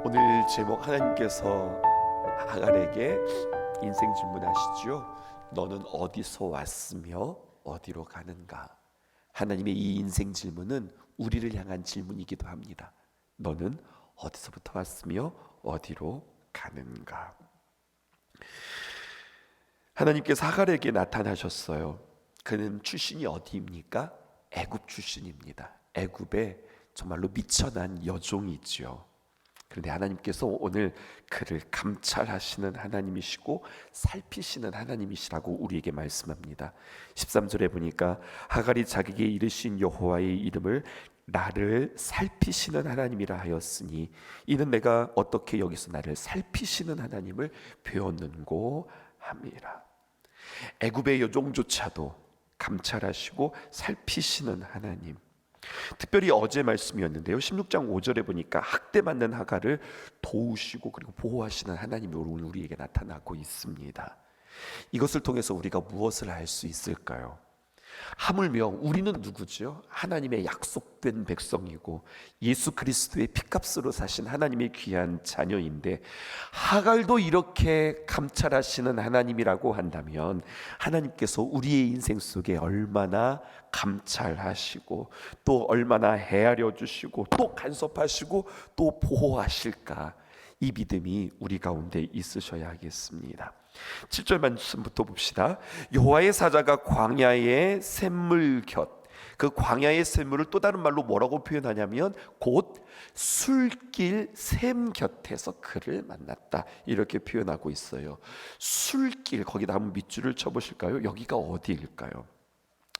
오늘 제목 하나님께서 하갈에게 인생 질문하시죠. 너는 어디서 왔으며 어디로 가는가? 하나님의 이 인생 질문은 우리를 향한 질문이기도 합니다. 너는 어디서부터 왔으며 어디로 가는가? 하나님께서 하갈에게 나타나셨어요. 그는 출신이 어디입니까? 애굽 출신입니다. 애굽에 정말로 미천한 여종이죠. 그런데 하나님께서 오늘 그를 감찰하시는 하나님이시고 살피시는 하나님이시라고 우리에게 말씀합니다. 13절에 보니까 하갈이 자기에게 이르신 여호와의 이름을 나를 살피시는 하나님이라 하였으니 이는 내가 어떻게 여기서 나를 살피시는 하나님을 배웠는고 함이라. 애굽의 여종조차도 감찰하시고 살피시는 하나님, 특별히 어제 말씀이었는데요, 16장 5절에 보니까 학대받는 하갈을 도우시고 그리고 보호하시는 하나님이 오늘 우리에게 나타나고 있습니다. 이것을 통해서 우리가 무엇을 알 수 있을까요? 하물며 우리는 누구죠? 하나님의 약속된 백성이고 예수 그리스도의 피값으로 사신 하나님의 귀한 자녀인데, 하갈도 이렇게 감찰하시는 하나님이라고 한다면 하나님께서 우리의 인생 속에 얼마나 감찰하시고 또 얼마나 헤아려 주시고 또 간섭하시고 또 보호하실까, 이 믿음이 우리 가운데 있으셔야 하겠습니다. 7절 말씀부터 봅시다. 여호와의 사자가 광야의 샘물 곁, 그 광야의 샘물을 또 다른 말로 뭐라고 표현하냐면 곧 술길 샘 곁에서 그를 만났다, 이렇게 표현하고 있어요. 술길, 거기다 한번 밑줄을 쳐보실까요? 여기가 어디일까요?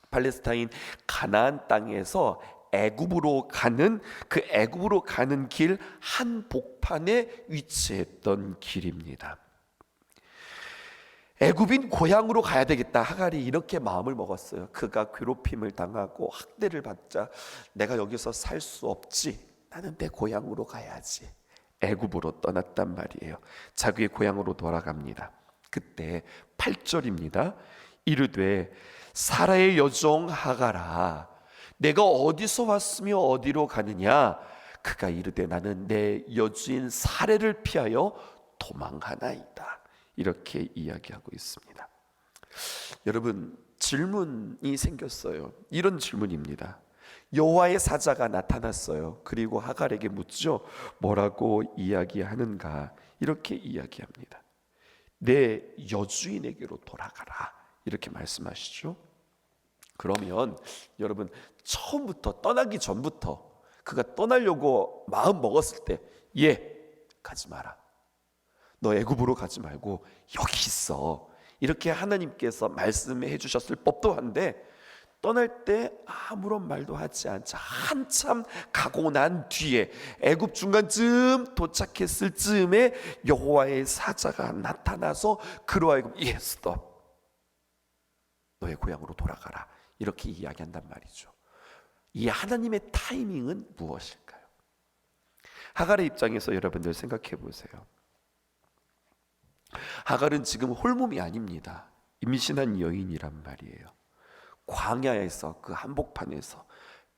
팔레스타인 가나안 땅에서 애굽으로 가는, 그 애굽으로 가는 길 한복판에 위치했던 길입니다. 애굽인 고향으로 가야 되겠다, 하갈이 이렇게 마음을 먹었어요. 그가 괴롭힘을 당하고 학대를 받자 내가 여기서 살 수 없지, 나는 내 고향으로 가야지. 애굽으로 떠났단 말이에요. 자기의 고향으로 돌아갑니다. 그때 8절입니다. 이르되 사라의 여종 하갈아, 내가 어디서 왔으며 어디로 가느냐? 그가 이르되 나는 내 여주인 사례를 피하여 도망하나이다, 이렇게 이야기하고 있습니다. 여러분, 질문이 생겼어요. 이런 질문입니다. 여호와의 사자가 나타났어요. 그리고 하갈에게 묻죠. 뭐라고 이야기하는가? 이렇게 이야기합니다. 내 여주인에게로 돌아가라, 이렇게 말씀하시죠. 그러면 여러분, 처음부터 떠나기 전부터 그가 떠나려고 마음 먹었을 때 가지 마라, 너 애굽으로 가지 말고 여기 있어, 이렇게 하나님께서 말씀해 주셨을 법도 한데, 떠날 때 아무런 말도 하지 않자 한참 가고 난 뒤에 애굽 중간쯤 도착했을 즈음에 여호와의 사자가 나타나서 그로 하여금 스톱, 너의 고향으로 돌아가라, 이렇게 이야기한단 말이죠. 이 하나님의 타이밍은 무엇일까요? 하갈의 입장에서 여러분들 생각해 보세요. 하갈은 지금 홀몸이 아닙니다. 임신한 여인이란 말이에요. 광야에서, 그 한복판에서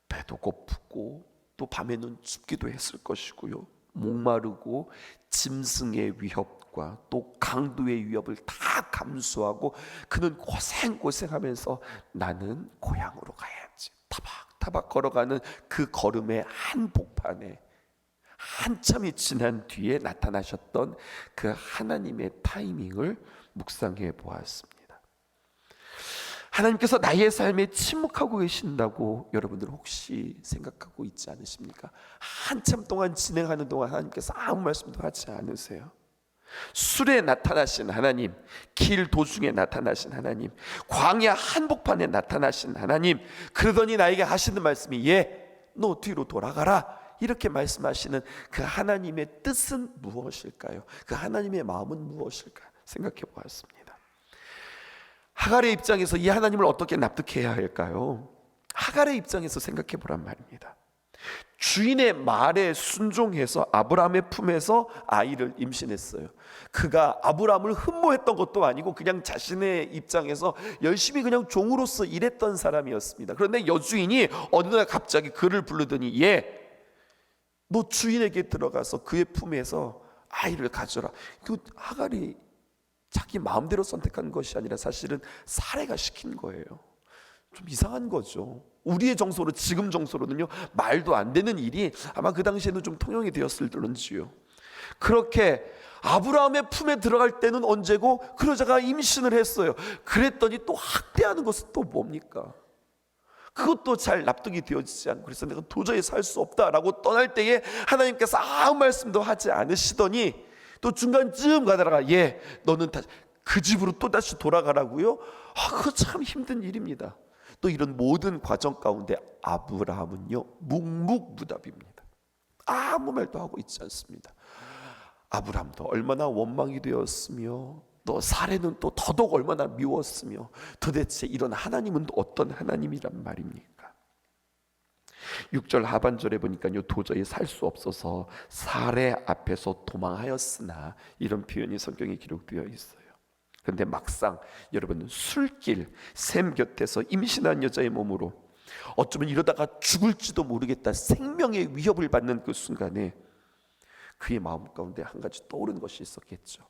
배도 고프고 또 밤에는 춥기도 했을 것이고요, 목마르고 짐승의 위협과 또 강도의 위협을 다 감수하고 그는 고생하면서 나는 고향으로 가야지, 타박타박 걸어가는 그 걸음의 한복판에 한참이 지난 뒤에 나타나셨던 그 하나님의 타이밍을 묵상해 보았습니다. 하나님께서 나의 삶에 침묵하고 계신다고 여러분들 혹시 생각하고 있지 않으십니까? 한참 동안 진행하는 동안 하나님께서 아무 말씀도 하지 않으세요. 술에 나타나신 하나님, 길 도중에 나타나신 하나님, 광야 한복판에 나타나신 하나님, 그러더니 나에게 하시는 말씀이 너 뒤로 돌아가라, 이렇게 말씀하시는 그 하나님의 뜻은 무엇일까요? 그 하나님의 마음은 무엇일까 생각해 보았습니다. 하갈의 입장에서 이 하나님을 어떻게 납득해야 할까요? 하갈의 입장에서 생각해 보란 말입니다. 주인의 말에 순종해서 아브라함의 품에서 아이를 임신했어요. 그가 아브라함을 흠모했던 것도 아니고 그냥 자신의 입장에서 열심히 그냥 종으로서 일했던 사람이었습니다. 그런데 여주인이 어느 날 갑자기 그를 부르더니 너 주인에게 들어가서 그의 품에서 아이를 가져라. 그 하갈이 자기 마음대로 선택한 것이 아니라 사실은 사례가 시킨 거예요. 좀 이상한 거죠. 우리의 정서로, 지금 정서로는요, 말도 안 되는 일이 아마 그 당시에는 좀 통용이 되었을런지요. 그렇게 아브라함의 품에 들어갈 때는 언제고, 그 여자가 임신을 했어요. 그랬더니 또 학대하는 것은 또 뭡니까? 그것도 잘 납득이 되어지지 않고, 그래서 내가 도저히 살 수 없다라고 떠날 때에 하나님께서 아무 말씀도 하지 않으시더니 또 중간쯤 가다가 너는 다시 그 집으로 또 다시 돌아가라고요? 그거 참 힘든 일입니다. 또 이런 모든 과정 가운데 아브라함은요, 묵묵부답입니다. 아무 말도 하고 있지 않습니다. 아브라함도 얼마나 원망이 되었으며, 또 사례는 또 더더욱 얼마나 미웠으며, 도대체 이런 하나님은 어떤 하나님이란 말입니까? 6절 하반절에 보니까요, 도저히 살 수 없어서 사례 앞에서 도망하였으나, 이런 표현이 성경에 기록되어 있어요. 그런데 막상 여러분, 술길 샘 곁에서 임신한 여자의 몸으로 어쩌면 이러다가 죽을지도 모르겠다, 생명의 위협을 받는 그 순간에 그의 마음 가운데 한 가지 떠오른 것이 있었겠죠.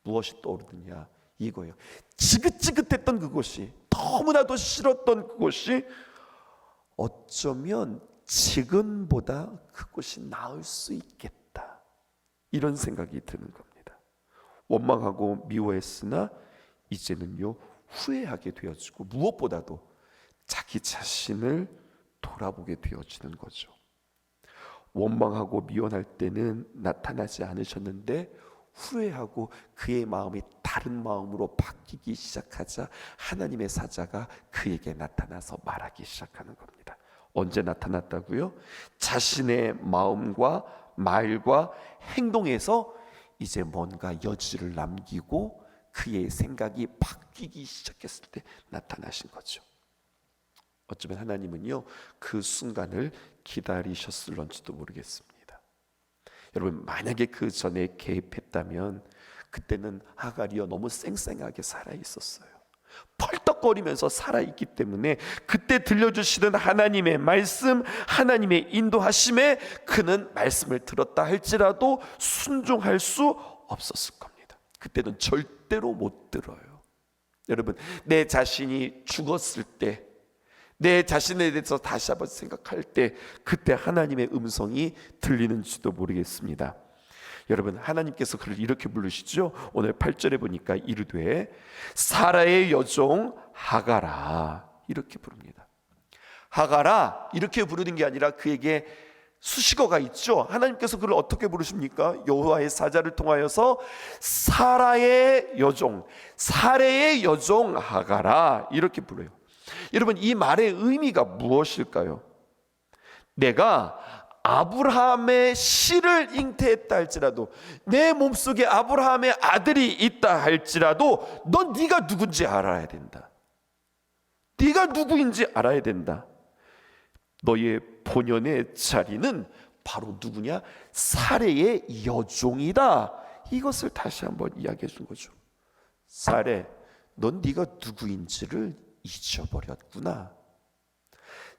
무엇이 떠오르느냐, 이거예요. 지긋지긋했던 그것이, 너무나도 싫었던 그것이 어쩌면 지금보다 그것이 나을 수 있겠다, 이런 생각이 드는 겁니다. 원망하고 미워했으나 이제는요, 후회하게 되어지고, 무엇보다도 자기 자신을 돌아보게 되어지는 거죠. 원망하고 미워할 때는 나타나지 않으셨는데, 후회하고 그의 마음이 다른 마음으로 바뀌기 시작하자 하나님의 사자가 그에게 나타나서 말하기 시작하는 겁니다. 언제 나타났다고요? 자신의 마음과 말과 행동에서 이제 뭔가 여지를 남기고 그의 생각이 바뀌기 시작했을 때 나타나신 거죠. 어쩌면 하나님은요, 그 순간을 기다리셨을런지도 모르겠습니다. 여러분, 만약에 그 전에 개입했다면 그때는 하갈이요, 너무 쌩쌩하게 살아 있었어요. 펄떡거리면서 살아있기 때문에 그때 들려주시는 하나님의 말씀, 하나님의 인도하심에 그는 말씀을 들었다 할지라도 순종할 수 없었을 겁니다. 그때는 절대로 못 들어요. 여러분, 내 자신이 죽었을 때, 내 자신에 대해서 다시 한번 생각할 때, 그때 하나님의 음성이 들리는지도 모르겠습니다. 여러분, 하나님께서 그를 이렇게 부르시죠. 오늘 8절에 보니까 이르되 사라의 여종 하갈아, 이렇게 부릅니다. 하갈아, 이렇게 부르는 게 아니라 그에게 수식어가 있죠. 하나님께서 그를 어떻게 부르십니까? 여호와의 사자를 통하여서 사라의 여종, 사례의 여종 하갈아, 이렇게 불러요. 여러분, 이 말의 의미가 무엇일까요? 내가 아브라함의 씨를 잉태했다 할지라도, 내 몸속에 아브라함의 아들이 있다 할지라도 넌 네가 누군지 알아야 된다. 네가 누구인지 알아야 된다. 너의 본연의 자리는 바로 누구냐? 사례의 여종이다. 이것을 다시 한번 이야기해 준 거죠. 사례, 넌 네가 누구인지를 잊어버렸구나.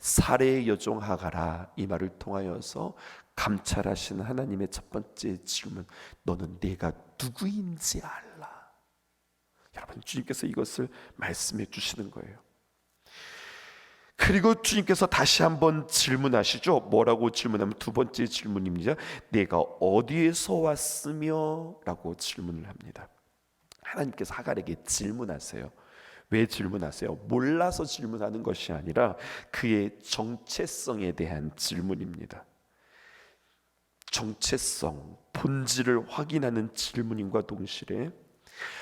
사례의 여종 하갈아, 이 말을 통하여서 감찰하시는 하나님의 첫 번째 질문, 너는 내가 누구인지 알라. 여러분, 주님께서 이것을 말씀해 주시는 거예요. 그리고 주님께서 다시 한번 질문하시죠. 뭐라고 질문하면, 두 번째 질문입니다. 내가 어디에서 왔으며? 라고 질문을 합니다. 하나님께서 하갈에게 질문하세요. 왜 질문하세요? 몰라서 질문하는 것이 아니라 그의 정체성에 대한 질문입니다. 정체성, 본질을 확인하는 질문임과 동시에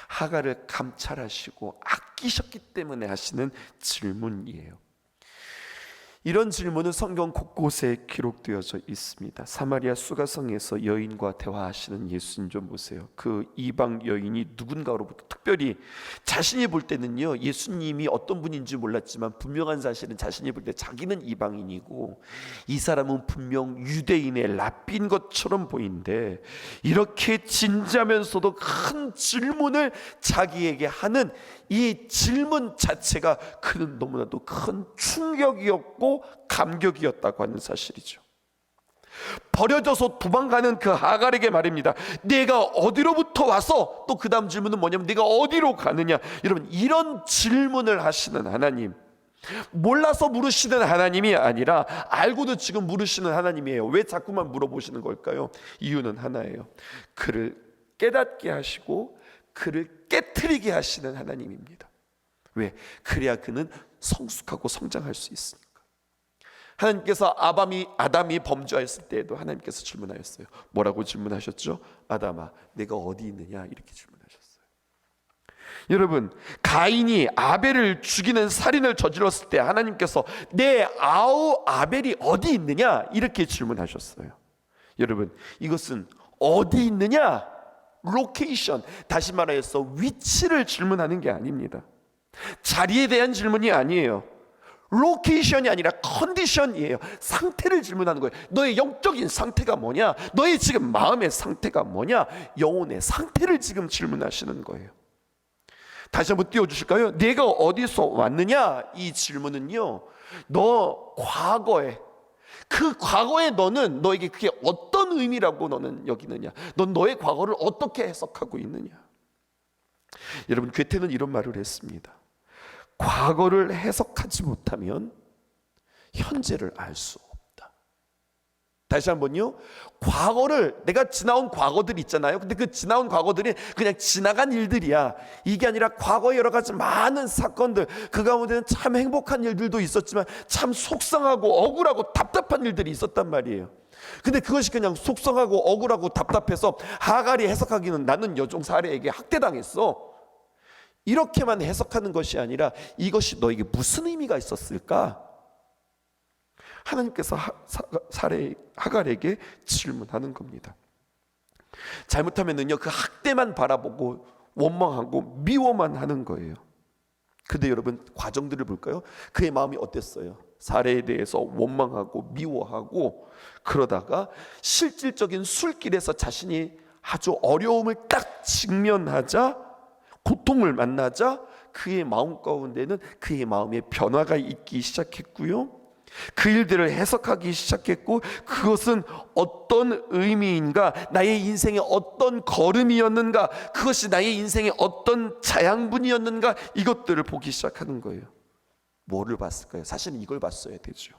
하갈을 감찰하시고 아끼셨기 때문에 하시는 질문이에요. 이런 질문은 성경 곳곳에 기록되어져 있습니다. 사마리아 수가성에서 여인과 대화하시는 예수님 좀 보세요. 그 이방 여인이 누군가로부터 특별히, 자신이 볼 때는요, 예수님이 어떤 분인지 몰랐지만 분명한 사실은 자신이 볼 때 자기는 이방인이고 이 사람은 분명 유대인의 랍비인 것처럼 보이는데, 이렇게 진지하면서도 큰 질문을 자기에게 하는 이 질문 자체가 그는 너무나도 큰 충격이었고 감격이었다고 하는 사실이죠. 버려져서 도망가는 그 하갈에게 말입니다. 내가 어디로부터 와서, 또 그 다음 질문은 뭐냐면 내가 어디로 가느냐. 여러분, 이런 질문을 하시는 하나님, 몰라서 물으시는 하나님이 아니라 알고도 지금 물으시는 하나님이에요. 왜 자꾸만 물어보시는 걸까요? 이유는 하나예요. 그를 깨닫게 하시고 그를 깨트리게 하시는 하나님입니다. 왜? 그래야 그는 성숙하고 성장할 수 있으니까. 하나님께서 아담이 범죄했을 때에도 하나님께서 질문하였어요. 뭐라고 질문하셨죠? 아담아, 내가 어디 있느냐? 이렇게 질문하셨어요. 여러분, 가인이 아벨을 죽이는 살인을 저질렀을 때 하나님께서 내 아우 아벨이 어디 있느냐? 이렇게 질문하셨어요. 여러분, 이것은 어디 있느냐? 로케이션, 다시 말해서 위치를 질문하는 게 아닙니다. 자리에 대한 질문이 아니에요. 로케이션이 아니라 컨디션이에요. 상태를 질문하는 거예요. 너의 영적인 상태가 뭐냐? 너의 지금 마음의 상태가 뭐냐? 영혼의 상태를 지금 질문하시는 거예요. 다시 한번 띄워주실까요? 내가 어디서 왔느냐? 이 질문은요, 너 과거에, 그 과거의 너는 너에게 그게 어떤 의미라고 너는 여기느냐? 넌 너의 과거를 어떻게 해석하고 있느냐? 여러분, 괴테는 이런 말을 했습니다. 과거를 해석하지 못하면 현재를 알 수 없다. 다시 한번요, 과거를, 내가 지나온 과거들 있잖아요. 근데 그 지나온 과거들이 그냥 지나간 일들이야. 이게 아니라 과거의 여러 가지 많은 사건들, 그 가운데는 참 행복한 일들도 있었지만 참 속상하고 억울하고 답답한 일들이 있었단 말이에요. 근데 그것이 그냥 속상하고 억울하고 답답해서 하갈이 해석하기는 나는 여종 사례에게 학대당했어, 이렇게만 해석하는 것이 아니라 이것이 너에게 무슨 의미가 있었을까? 하나님께서 하갈에게 질문하는 겁니다. 잘못하면은요, 그 학대만 바라보고 원망하고 미워만 하는 거예요. 근데 여러분, 과정들을 볼까요? 그의 마음이 어땠어요? 사례에 대해서 원망하고 미워하고, 그러다가 실질적인 술길에서 자신이 아주 어려움을 딱 직면하자, 고통을 만나자 그의 마음 가운데는 그의 마음에 변화가 있기 시작했고요, 그 일들을 해석하기 시작했고, 그것은 어떤 의미인가, 나의 인생의 어떤 걸음이었는가, 그것이 나의 인생의 어떤 자양분이었는가, 이것들을 보기 시작하는 거예요. 뭐를 봤을까요? 사실은 이걸 봤어야 되죠.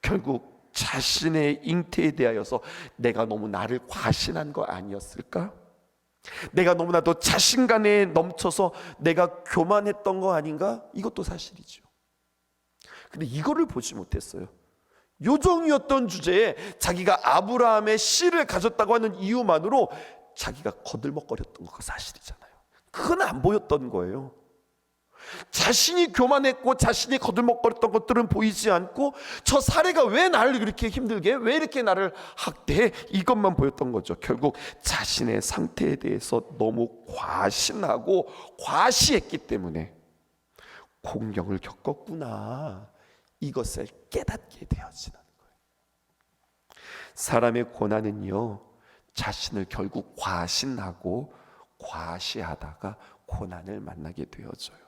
결국 자신의 잉태에 대하여서 내가 너무 나를 과신한 거 아니었을까? 내가 너무나도 자신감에 넘쳐서 내가 교만했던 거 아닌가? 이것도 사실이죠. 근데 이거를 보지 못했어요. 요정이었던 주제에 자기가 아브라함의 씨를 가졌다고 하는 이유만으로 자기가 거들먹거렸던 거 사실이잖아요. 그건 안 보였던 거예요. 자신이 교만했고 자신이 거들먹거렸던 것들은 보이지 않고, 저 사례가 왜 나를 그렇게 힘들게 해? 왜 이렇게 나를 학대해? 이것만 보였던 거죠. 결국 자신의 상태에 대해서 너무 과신하고 과시했기 때문에 공경을 겪었구나, 이것을 깨닫게 되어지는 거예요. 사람의 고난은요, 자신을 결국 과신하고 과시하다가 고난을 만나게 되어져요.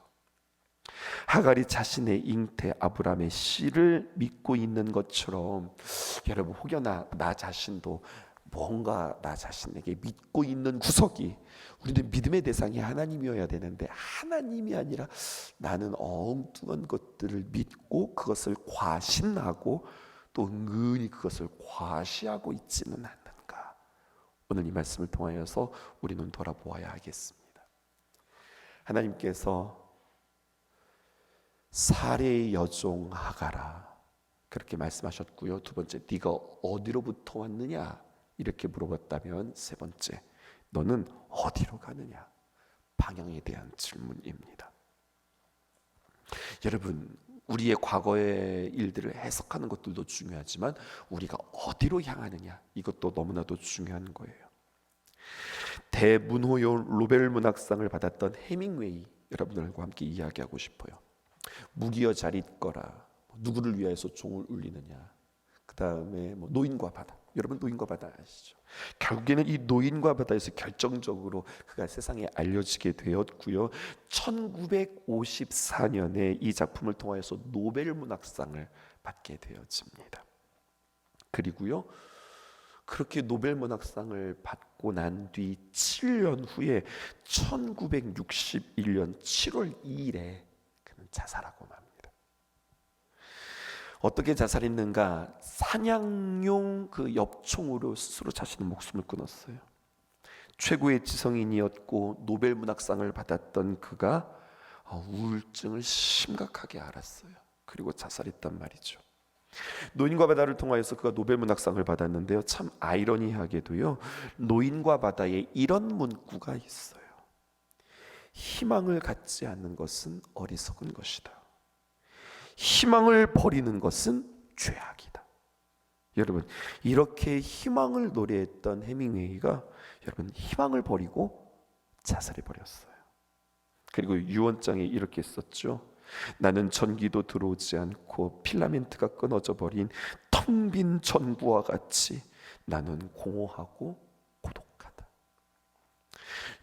하갈이 자신의 잉태 아브라함의 씨를 믿고 있는 것처럼, 여러분, 혹여나 나 자신도 뭔가 나 자신에게 믿고 있는 구석이, 우리는 믿음의 대상이 하나님이어야 되는데 하나님이 아니라 나는 엉뚱한 것들을 믿고 그것을 과신하고 또 은근히 그것을 과시하고 있지는 않는가. 오늘 이 말씀을 통하여서 우리는 돌아보아야 하겠습니다. 하나님께서 사례의 여종 하갈아, 그렇게 말씀하셨고요. 두 번째, 네가 어디로부터 왔느냐 이렇게 물어봤다면, 세 번째, 너는 어디로 가느냐, 방향에 대한 질문입니다. 여러분, 우리의 과거의 일들을 해석하는 것들도 중요하지만 우리가 어디로 향하느냐, 이것도 너무나도 중요한 거예요. 대문호요 노벨 문학상을 받았던 해밍웨이, 여러분들과 함께 이야기하고 싶어요. 무기여 잘 있거라, 누구를 위하여서 종을 울리느냐, 그 다음에 노인과 바다. 여러분, 노인과 바다 아시죠? 결국에는 이 노인과 바다에서 결정적으로 그가 세상에 알려지게 되었고요, 1954년에 이 작품을 통하여서 노벨 문학상을 받게 되어집니다. 그리고요, 그렇게 노벨 문학상을 받고 난 뒤 7년 후에 1961년 7월 2일에 그는 자살하고 맙니다. 어떻게 자살했는가? 사냥용 그 엽총으로 스스로 자신의 목숨을 끊었어요. 최고의 지성인이었고 노벨 문학상을 받았던 그가 우울증을 심각하게 앓았어요. 그리고 자살했단 말이죠. 노인과 바다를 통하여서 그가 노벨 문학상을 받았는데요, 참 아이러니하게도요, 노인과 바다에 이런 문구가 있어요. 희망을 갖지 않는 것은 어리석은 것이다. 희망을 버리는 것은 죄악이다. 여러분, 이렇게 희망을 노래했던 해밍웨이가 여러분 희망을 버리고 자살해 버렸어요. 그리고 유언장에 이렇게 썼죠. 나는 전기도 들어오지 않고 필라멘트가 끊어져 버린 텅 빈 전구와 같이 나는 공허하고 고독하다.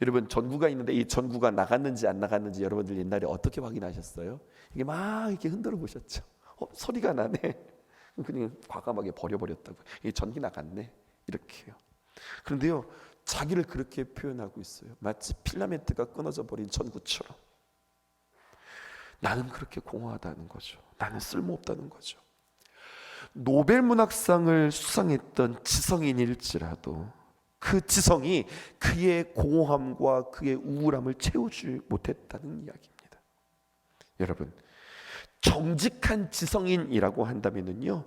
여러분, 전구가 있는데 이 전구가 나갔는지 안 나갔는지 여러분들 옛날에 어떻게 확인하셨어요? 이게 막 이렇게 흔들어 보셨죠? 소리가 나네. 그냥 과감하게 버려버렸다고. 이 전기 나갔네. 이렇게요. 그런데요, 자기를 그렇게 표현하고 있어요. 마치 필라멘트가 끊어져 버린 전구처럼. 나는 그렇게 공허하다는 거죠. 나는 쓸모없다는 거죠. 노벨 문학상을 수상했던 지성인일지라도 그 지성이 그의 공허함과 그의 우울함을 채우지 못했다는 이야기입니다. 여러분, 정직한 지성인이라고 한다면요,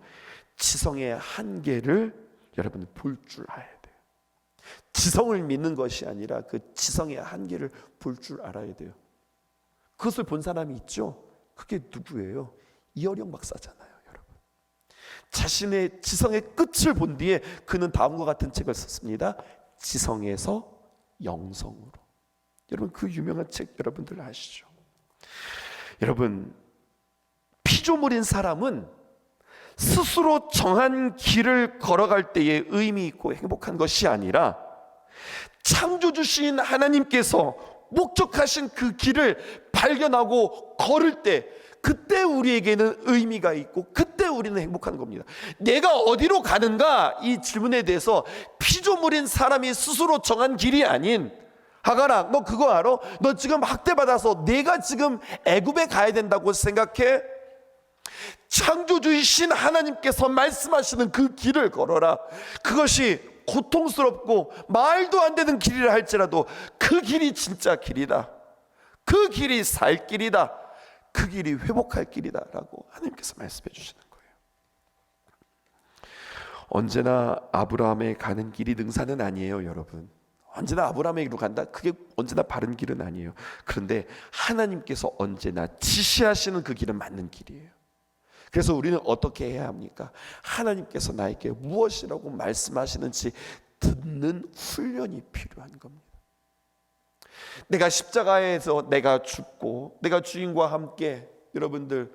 지성의 한계를 여러분 볼 줄 알아야 돼요. 지성을 믿는 것이 아니라 그 지성의 한계를 볼 줄 알아야 돼요. 그것을 본 사람이 있죠. 그게 누구예요? 이어령 박사잖아요, 여러분. 자신의 지성의 끝을 본 뒤에 그는 다음과 같은 책을 썼습니다. 지성에서 영성으로. 여러분, 그 유명한 책 여러분들 아시죠? 여러분, 피조물인 사람은 스스로 정한 길을 걸어갈 때에 의미 있고 행복한 것이 아니라 창조주신 하나님께서 목적하신 그 길을 발견하고 걸을 때, 그때 우리에게는 의미가 있고 그때 우리는 행복한 겁니다. 내가 어디로 가는가, 이 질문에 대해서 피조물인 사람이 스스로 정한 길이 아닌, 하가라, 너 그거 알아? 너 지금 학대받아서 내가 지금 애굽에 가야 된다고 생각해? 창조주이신 하나님께서 말씀하시는 그 길을 걸어라. 그것이 고통스럽고 말도 안 되는 길이라 할지라도 그 길이 진짜 길이다. 그 길이 살 길이다. 그 길이 회복할 길이다 라고 하나님께서 말씀해 주시는 거예요. 언제나 아브라함의 가는 길이 능사는 아니에요, 여러분. 언제나 아브라함에게로 간다, 그게 언제나 바른 길은 아니에요. 그런데 하나님께서 언제나 지시하시는 그 길은 맞는 길이에요. 그래서 우리는 어떻게 해야 합니까? 하나님께서 나에게 무엇이라고 말씀하시는지 듣는 훈련이 필요한 겁니다. 내가 십자가에서 내가 죽고 내가 주님과 함께, 여러분들,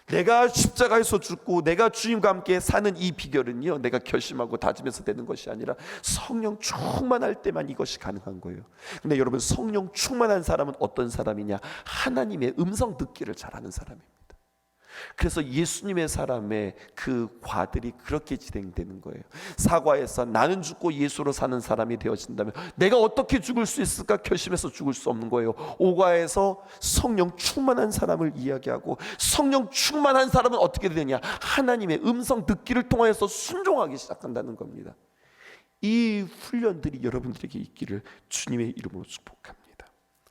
내가 십자가에서 죽고 내가 주님과 함께 사는 이 비결은요, 내가 결심하고 다짐해서 되는 것이 아니라 성령 충만할 때만 이것이 가능한 거예요. 근데 여러분, 성령 충만한 사람은 어떤 사람이냐? 하나님의 음성 듣기를 잘하는 사람입니다. 그래서 예수님의 사람의 그 과들이 그렇게 진행되는 거예요. 사과에서 나는 죽고 예수로 사는 사람이 되어진다면 내가 어떻게 죽을 수 있을까 결심해서 죽을 수 없는 거예요. 오가에서 성령 충만한 사람을 이야기하고, 성령 충만한 사람은 어떻게 되느냐? 하나님의 음성 듣기를 통하여서 순종하기 시작한다는 겁니다. 이 훈련들이 여러분들에게 있기를 주님의 이름으로 축복합니다.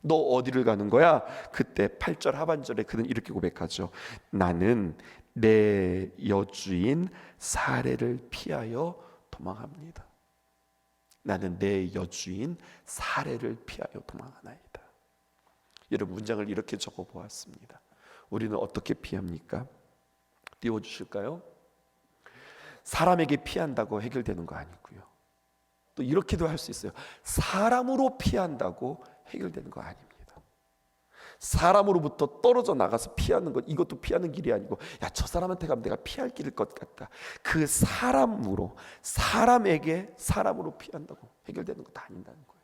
너 어디를 가는 거야? 그때 8절 하반절에 그는 이렇게 고백하죠. 나는 내 여주인 사례를 피하여 도망합니다. 나는 내 여주인 사례를 피하여 도망하나이다. 여러분, 문장을 이렇게 적어 보았습니다. 우리는 어떻게 피합니까? 띄워주실까요? 사람에게 피한다고 해결되는 거 아니고요. 또 이렇게도 할 수 있어요. 사람으로 피한다고 해결되는 거 아닙니다. 사람으로부터 떨어져 나가서 피하는 것, 이것도 피하는 길이 아니고, 야, 저 사람한테 가면 내가 피할 길일 것 같다. 그 사람으로, 사람에게 사람으로 피한다고 해결되는 것도 아닌다는 거예요.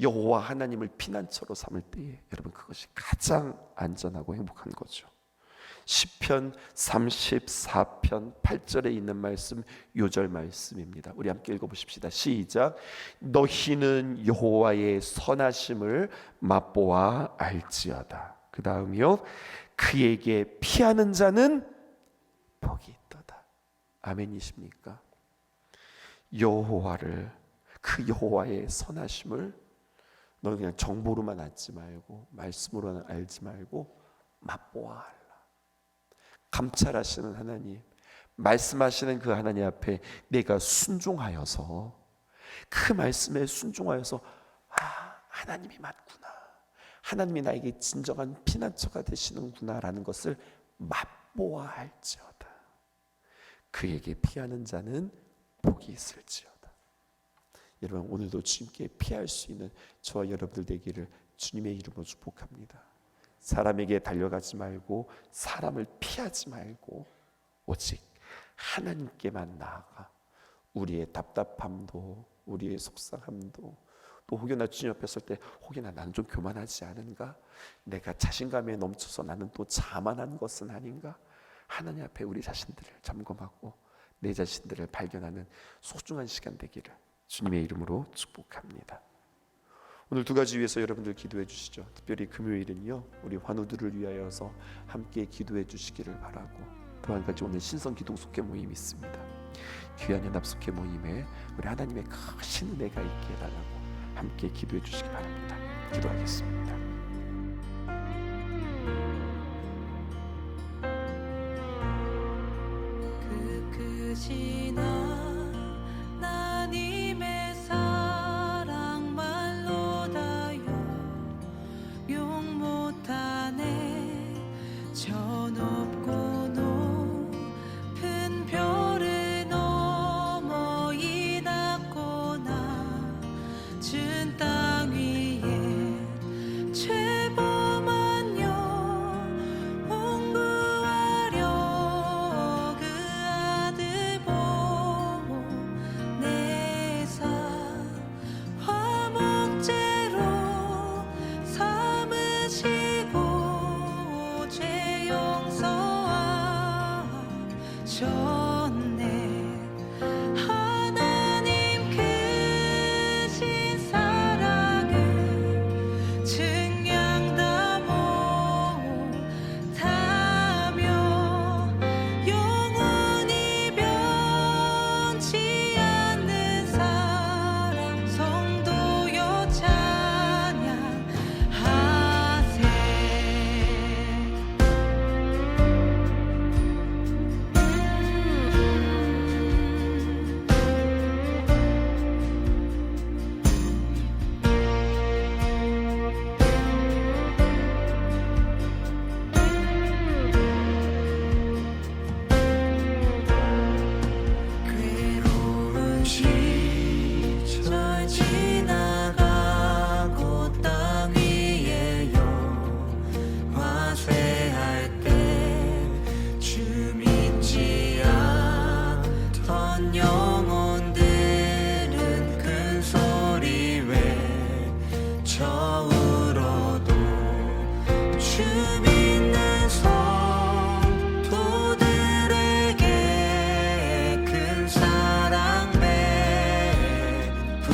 여호와 하나님을 피난처로 삼을 때에 여러분, 그것이 가장 안전하고 행복한 거죠. 시편 34편 8절에 있는 말씀, 요절 말씀입니다. 우리 함께 읽어보십시다. 시작. 너희는 여호와의 선하심을 맛보아 알지어다. 그 다음이요, 그에게 피하는 자는 복이 있도다. 아멘이십니까? 여호와를, 그 여호와의 선하심을 너는 그냥 정보로만 알지 말고, 말씀으로는 알지 말고 맛보아 알라. 감찰하시는 하나님, 말씀하시는 그 하나님 앞에 내가 순종하여서, 그 말씀에 순종하여서, 하나님이 맞구나, 하나님이 나에게 진정한 피난처가 되시는구나 라는 것을 맛보아 알지어다. 그에게 피하는 자는 복이 있을지어다. 여러분, 오늘도 주님께 피할 수 있는 저와 여러분들 되기를 주님의 이름으로 축복합니다. 사람에게 달려가지 말고, 사람을 피하지 말고, 오직 하나님께만 나아가 우리의 답답함도, 우리의 속상함도, 또 혹여나 주님 앞에 설 때 혹여나 나는 좀 교만하지 않은가, 내가 자신감에 넘쳐서 나는 또 자만한 것은 아닌가, 하나님 앞에 우리 자신들을 점검하고 내 자신들을 발견하는 소중한 시간 되기를 주님의 이름으로 축복합니다. 오늘 두 가지 위해서 여러분들 기도해 주시죠. 특별히 금요일은요, 우리 환우들을 위하여서 함께 기도해 주시기를 바라고, 또 한 가지 오늘 신성 기도 속회 모임이 있습니다. 귀한 연합 속회 모임에 우리 하나님의 크신 은혜가 있게 달라고 함께 기도해 주시기 바랍니다. 기도하겠습니다. 그크신 하나님의 사랑 말로 다요 용 못하네. 저 높고 높은 별을 넘어 이 낮고 낮은 땅 위에 죄범한 영 온구하려 그 아들 보내사 화목제로 삼으시고 죄 용서하셨네. 하나님 크신 사랑을 증량다 못하며 영원히 변치 않는 사랑 성도여 찬양하세. 괴로운 시절 지나가고 땅 위에 화쇠할 때 주 믿지 않던 영혼들은 큰 소리 외쳐 울어도 주 믿는 성도들에게 큰 사랑 베푸